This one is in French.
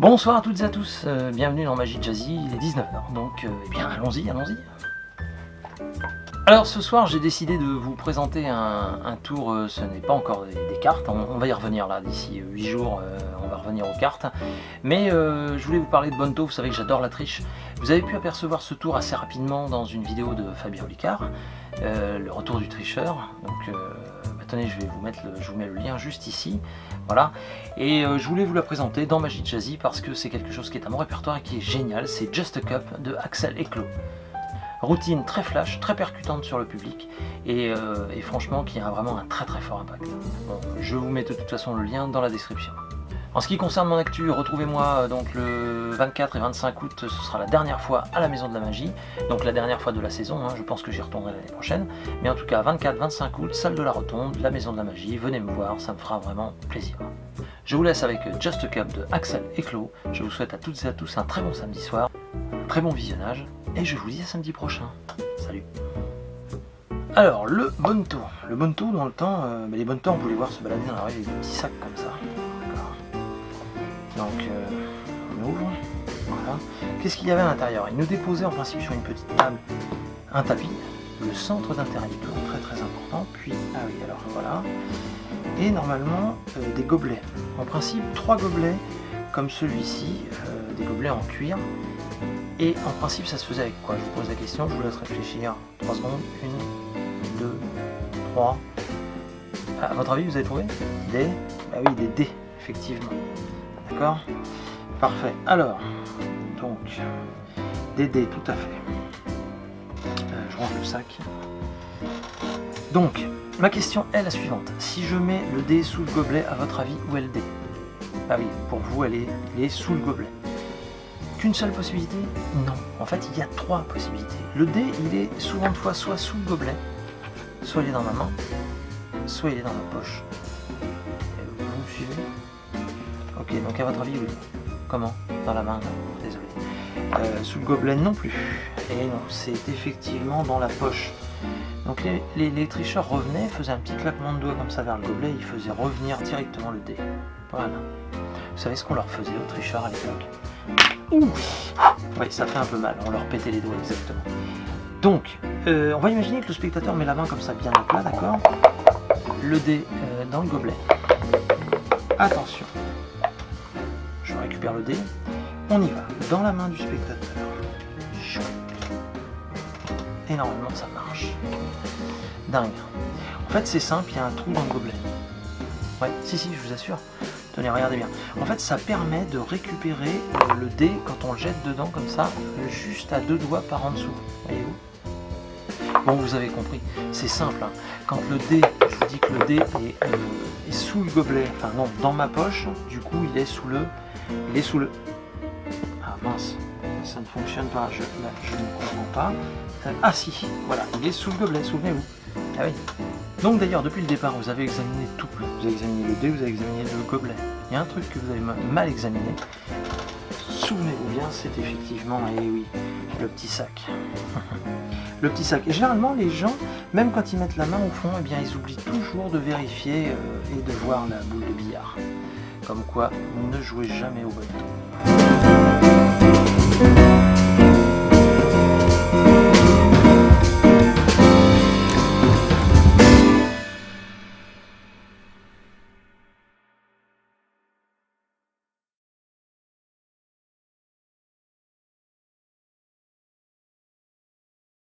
Bonsoir à toutes et à tous, bienvenue dans Magie Jazzy, il est 19h, donc eh bien allons-y. Alors ce soir j'ai décidé de vous présenter un tour, ce n'est pas encore des cartes, on va y revenir là, d'ici 8 jours on va revenir aux cartes, mais je voulais vous parler de Bonto, vous savez que j'adore la triche. Vous avez pu apercevoir ce tour assez rapidement dans une vidéo de Fabien Olicard, le retour du tricheur, donc tenez, je vous mets le lien juste ici, voilà, et je voulais vous la présenter dans Magie Jazzy parce que c'est quelque chose qui est à mon répertoire et qui est génial, c'est Just a Cup de Axel Eclos. Routine très flash, très percutante sur le public et franchement qui a vraiment un très fort impact. Bon, je vous mets de toute façon le lien dans la description. En ce qui concerne mon actu, retrouvez-moi donc le 24 et 25 août, ce sera la dernière fois à la Maison de la Magie, donc la dernière fois de la saison, je pense que j'y retournerai l'année prochaine, mais en tout cas 24-25 août, salle de la Rotonde, la Maison de la Magie, venez me voir, ça me fera vraiment plaisir. Je vous laisse avec Just a Cup de Axel Eclos, je vous souhaite à toutes et à tous un très bon samedi soir, un très bon visionnage, et je vous dis à samedi prochain. Salut. Alors, le Bonto dans le temps, les Bonto on pouvait les voir se balader dans la rue avec des petits sacs comme ça. Donc on ouvre, voilà. Qu'est-ce qu'il y avait à l'intérieur? Il nous déposait en principe sur une petite table un tapis, le centre d'intérêt du tour, très important, puis, ah oui alors voilà, et normalement des gobelets, en principe 3 gobelets comme celui-ci, des gobelets en cuir, et en principe ça se faisait avec quoi? Je vous pose la question, je vous laisse réfléchir 3 secondes, 1, 2, 3, à votre avis vous avez trouvé? Des, bah oui des dés, effectivement. D'accord? Parfait. Alors, donc, des dés, tout à fait. Je range le sac. Donc, ma question est la suivante. Si je mets le dé sous le gobelet, à votre avis, où est le dé? Ah oui, pour vous, il est sous le gobelet. Qu'une seule possibilité? Non. En fait, il y a 3 possibilités. Le dé, il est souvent de fois soit sous le gobelet, soit il est dans ma main, soit il est dans ma poche. Vous me suivez? Ok, donc à votre avis, oui. Comment? Dans la main? Non, désolé. Sous le gobelet non plus. Et non, c'est effectivement dans la poche. Donc les tricheurs revenaient, faisaient un petit claquement de doigts comme ça vers le gobelet, ils faisaient revenir directement le dé. Voilà. Vous savez ce qu'on leur faisait aux tricheurs à l'époque? Ouh! Oui, ça fait un peu mal, on leur pétait les doigts exactement. Donc, on va imaginer que le spectateur met la main comme ça bien à plat, d'accord? Le dé dans le gobelet. Attention. Je récupère le dé, on y va, dans la main du spectateur. Et normalement ça marche. Dingue. En fait c'est simple, il y a un trou dans le gobelet. Ouais, si, je vous assure. Tenez, regardez bien. En fait ça permet de récupérer le dé quand on le jette dedans comme ça, juste à 2 doigts par en dessous. Voyez-vous? Bon, vous avez compris, c'est simple. Quand le dé, je vous dis que le dé est sous le gobelet, enfin non, dans ma poche, du coup il est sous le... Ah mince, ça ne fonctionne pas, je ne comprends pas. Ah si, voilà, il est sous le gobelet, souvenez-vous. Ah oui. Donc d'ailleurs, depuis le départ, vous avez examiné tout. Vous avez examiné le dé, vous avez examiné le gobelet. Il y a un truc que vous avez mal examiné. Souvenez-vous bien, c'est effectivement, eh oui, le petit sac. Le petit sac. Et généralement, les gens, même quand ils mettent la main au fond, eh bien, ils oublient toujours de vérifier et de voir la boule de billard. Comme quoi, ne jouez jamais au Bonto.